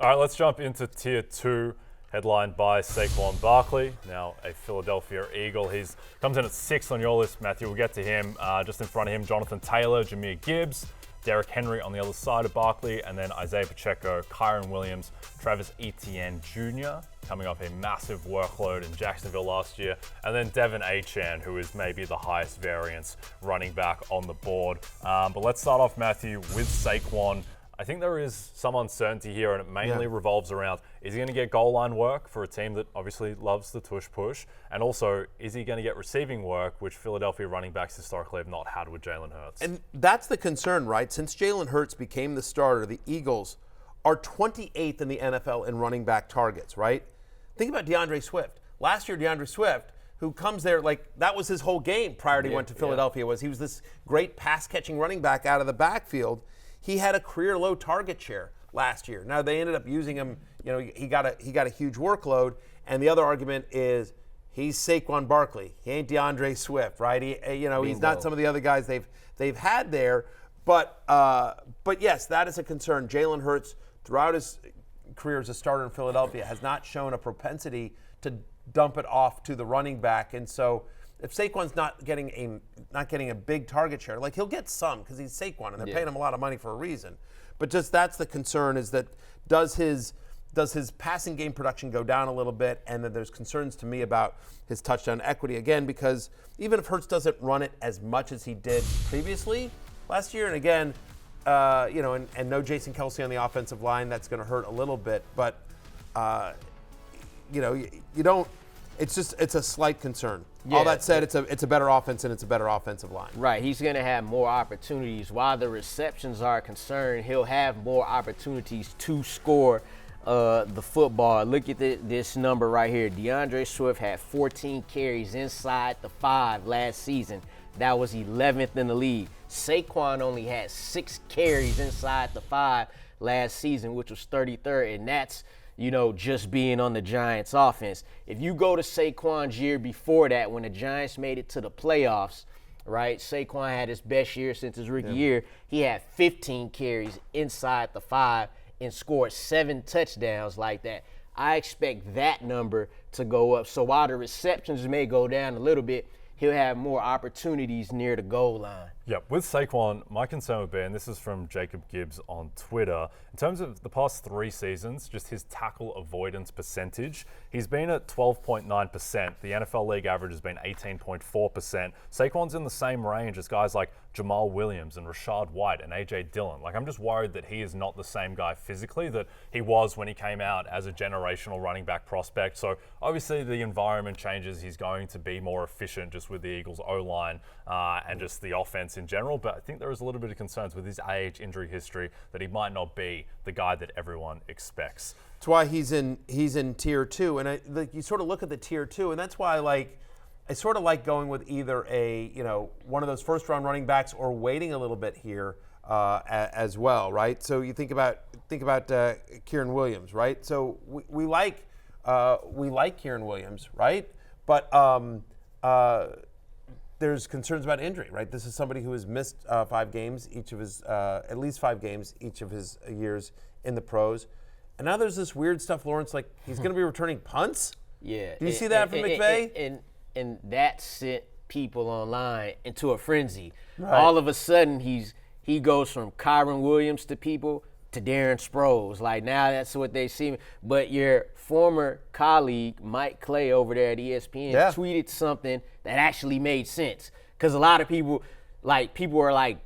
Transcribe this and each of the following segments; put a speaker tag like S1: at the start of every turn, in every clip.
S1: All right, let's jump into Tier 2, headlined by Saquon Barkley, now a Philadelphia Eagle. He comes in at 6th on your list, Matthew. We'll get to him. Just in front of him, Jonathan Taylor, Jahmyr Gibbs, Derrick Henry on the other side of Barkley, and then Isaiah Pacheco, Kyren Williams, Travis Etienne Jr., coming off a massive workload in Jacksonville last year, and then Devin Achane, who is maybe the highest variance running back on the board. But let's start off, Matthew, with Saquon. I think there is some uncertainty here, and it mainly revolves around, is he going to get goal line work for a team that obviously loves the tush push? And also, is he going to get receiving work, which Philadelphia running backs historically have not had with Jalen Hurts?
S2: And that's the concern, right? Since Jalen Hurts became the starter, the Eagles are 28th in the NFL in running back targets, right? Think about DeAndre Swift. Last year, DeAndre Swift, who comes there, like, that was his whole game prior to he went to Philadelphia, was he was this great pass-catching running back out of the backfield. He had a career low target share last year. Now they ended up using him. You know, he got a huge workload. And the other argument is he's Saquon Barkley. He ain't DeAndre Swift, right? He's not some of the other guys they've had there. But yes, that is a concern. Jalen Hurts, throughout his career as a starter in Philadelphia, has not shown a propensity to dump it off to the running back. And so, if Saquon's not getting a big target share, like, he'll get some because he's Saquon and they're paying him a lot of money for a reason. But just that's the concern, is that does his passing game production go down a little bit? And then there's concerns to me about his touchdown equity again, because even if Hurts doesn't run it as much as he did previously last year, and again, and no Jason Kelce on the offensive line, that's going to hurt a little bit. But you don't. It's a slight concern. Yeah, all that said, it's a better offense and it's a better offensive line.
S3: Right, he's going to have more opportunities. While the receptions are concerned, he'll have more opportunities to score the football. Look at this number right here. DeAndre Swift had 14 carries inside the 5 last season. That was 11th in the league. Saquon only had 6 carries inside the 5 last season, which was 33rd, and that's just being on the Giants offense. If you go to Saquon's year before that, when the Giants made it to the playoffs, right? Saquon had his best year since his rookie year. He had 15 carries inside the 5 and scored 7 touchdowns like that. I expect that number to go up. So while the receptions may go down a little bit, he'll have more opportunities near the goal line.
S1: Yeah, with Saquon, my concern would be, and this is from Jacob Gibbs on Twitter, in terms of the past 3 seasons, just his tackle avoidance percentage, he's been at 12.9%. The NFL league average has been 18.4%. Saquon's in the same range as guys like Jamal Williams and Rashad White and A.J. Dillon. Like, I'm just worried that he is not the same guy physically that he was when he came out as a generational running back prospect. So obviously the environment changes. He's going to be more efficient just with the Eagles' O-line and just the offense in general. But I think there is a little bit of concerns with his age injury history that he might not be the guy that everyone expects.
S2: That's why he's in Tier 2. And you sort of look at the Tier 2, and that's why I sort of like going with either one of those first-round running backs or waiting a little bit here as well, right? So you think about Kyren Williams, right? So we like Kyren Williams, right? But there's concerns about injury, right? This is somebody who has missed 5 games each of his at least 5 games each of his years in the pros, and now there's this weird stuff, Lawrence. Like, he's going to be returning punts.
S3: Yeah.
S2: Do you see that from McVay?
S3: And that sent people online into a frenzy.
S2: Right.
S3: All of a sudden, he goes from Kyren Williams to people to Darren Sproles. Like, now that's what they see. But your former colleague, Mike Clay, over there at ESPN, tweeted something that actually made sense. Because a lot of people are like,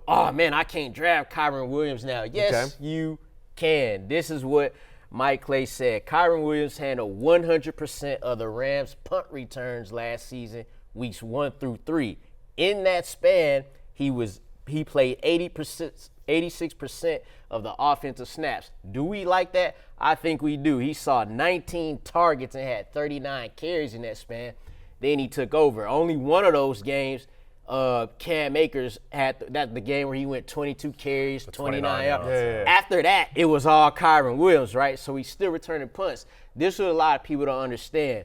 S3: oh, man, I can't draft Kyren Williams now. Yes, you can. This is what Mike Clay said. Kyren Williams handled 100% of the Rams' punt returns last season, weeks 1 through 3. In that span, he played 86% of the offensive snaps. Do we like that? I think we do. He saw 19 targets and had 39 carries in that span. Then he took over. Only one of those games, Cam Akers had the game where he went 22 carries, 29 yards. Yeah. After that, it was all Kyren Williams, right? So he's still returning punts. This is what a lot of people don't understand.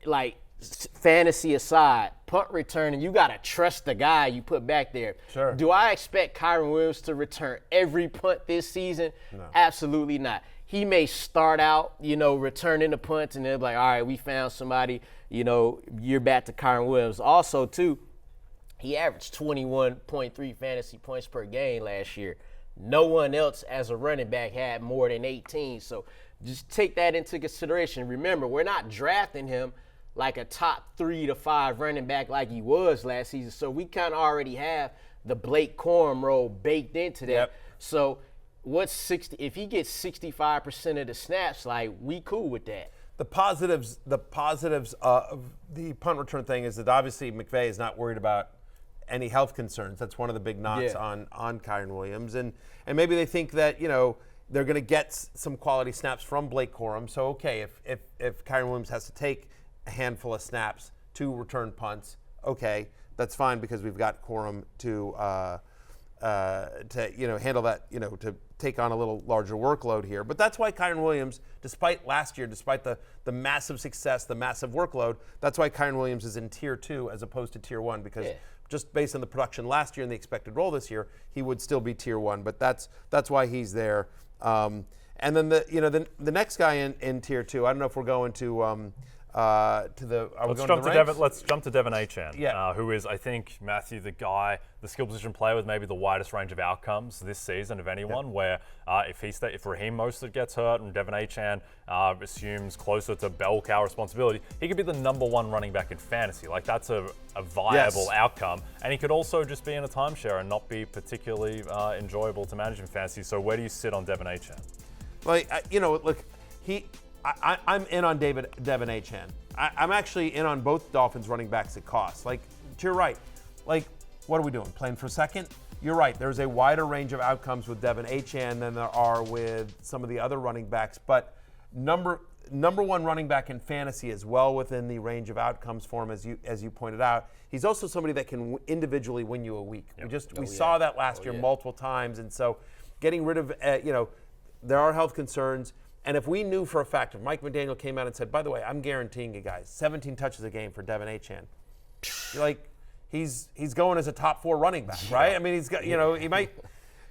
S3: Like, fantasy aside, punt returning, you got to trust the guy you put back there.
S2: Sure.
S3: Do I expect Kyron Williams to return every punt this season? No. Absolutely not. He may start out, returning the punts, and they'll be like, all right, we found somebody, you're back to Kyron Williams. Also, too, he averaged 21.3 fantasy points per game last year. No one else as a running back had more than 18. So just take that into consideration. Remember, we're not drafting him like a top 3 to 5 running back like he was last season. So we kind of already have the Blake Corum role baked into that.
S2: Yep.
S3: So if he gets 65% of the snaps, like, we cool with that.
S2: The positives of the punt return thing is that obviously McVay is not worried about any health concerns. That's one of the big knocks on Kyron Williams. And maybe they think that, they're going to get some quality snaps from Blake Corum. So, okay, if Kyron Williams has to take a handful of snaps to return punts, okay, that's fine because we've got Corum to handle that, to take on a little larger workload here. But that's why Kyron Williams, despite last year, despite the massive success, the massive workload, that's why Kyron Williams is in Tier 2 as opposed to Tier 1 because just based on the production last year and the expected role this year, he would still be Tier 1. But that's why he's there. And then the next guy in Tier 2, I don't know if we're going to let's
S1: jump to Devin Achane, who is, I think, Matthew, the skill position player with maybe the widest range of outcomes this season of anyone. Where if Raheem Mostert gets hurt and Devin Achane assumes closer to bell cow responsibility, he could be the #1 running back in fantasy. Like, that's a viable outcome, and he could also just be in a timeshare and not be particularly enjoyable to manage in fantasy. So where do you sit on Devin Achane?
S2: I'm in on Devin Achane. I'm actually in on both Dolphins running backs at cost. Like, to your right, like, what are we doing? Playing for second? You're right. There's a wider range of outcomes with Devin Achane than there are with some of the other running backs. But number 1 running back in fantasy is well within the range of outcomes for him, as you pointed out. He's also somebody that can individually win you a week. We saw that last year multiple times, and so getting rid of there are health concerns. And if we knew for a fact, if Mike McDaniel came out and said, by the way, I'm guaranteeing you guys 17 touches a game for Devin Achane, you're like, he's going as a top 4 running back, right? I mean, he's got, he might,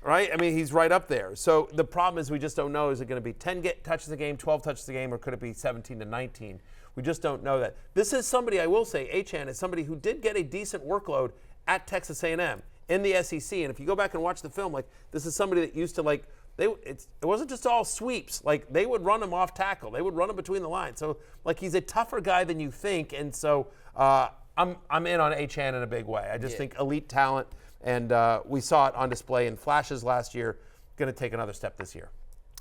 S2: right? I mean, he's right up there. So the problem is we just don't know, is it going to be 10 touches a game, 12 touches a game, or could it be 17 to 19? We just don't know that. This is somebody, I will say, Achane is somebody who did get a decent workload at Texas A&M in the SEC. And if you go back and watch the film, like, this is somebody that used to, it wasn't just all sweeps. Like, they would run him off tackle. They would run him between the lines. So, like, he's a tougher guy than you think. And so I'm in on Achane in a big way. I just think elite talent, and we saw it on display in flashes last year. Going to take another step this year.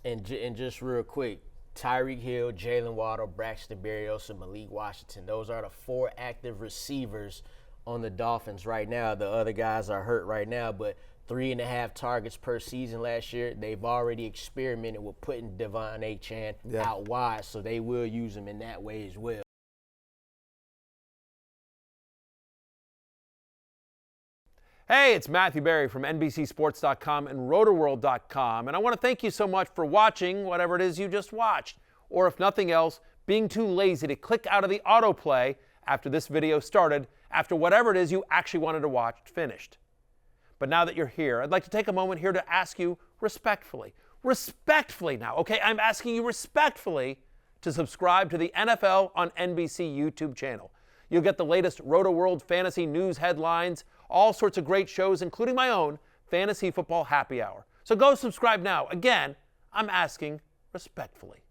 S3: And just real quick, Tyreek Hill, Jalen Waddle, Braxton Berrios, and Malik Washington. Those are the 4 active receivers on the Dolphins right now. The other guys are hurt right now, but 3.5 targets per season last year. They've already experimented with putting Devin Achane out wide, so they will use him in that way as well.
S2: Hey, it's Matthew Berry from NBCSports.com and RotoWorld.com, and I want to thank you so much for watching whatever it is you just watched, or if nothing else, being too lazy to click out of the autoplay after this video started, after whatever it is you actually wanted to watch finished. But now that you're here, I'd like to take a moment here to ask you respectfully now, okay? I'm asking you respectfully to subscribe to the NFL on NBC YouTube channel. You'll get the latest RotoWorld fantasy news headlines, all sorts of great shows, including my own Fantasy Football Happy Hour. So go subscribe now. Again, I'm asking respectfully.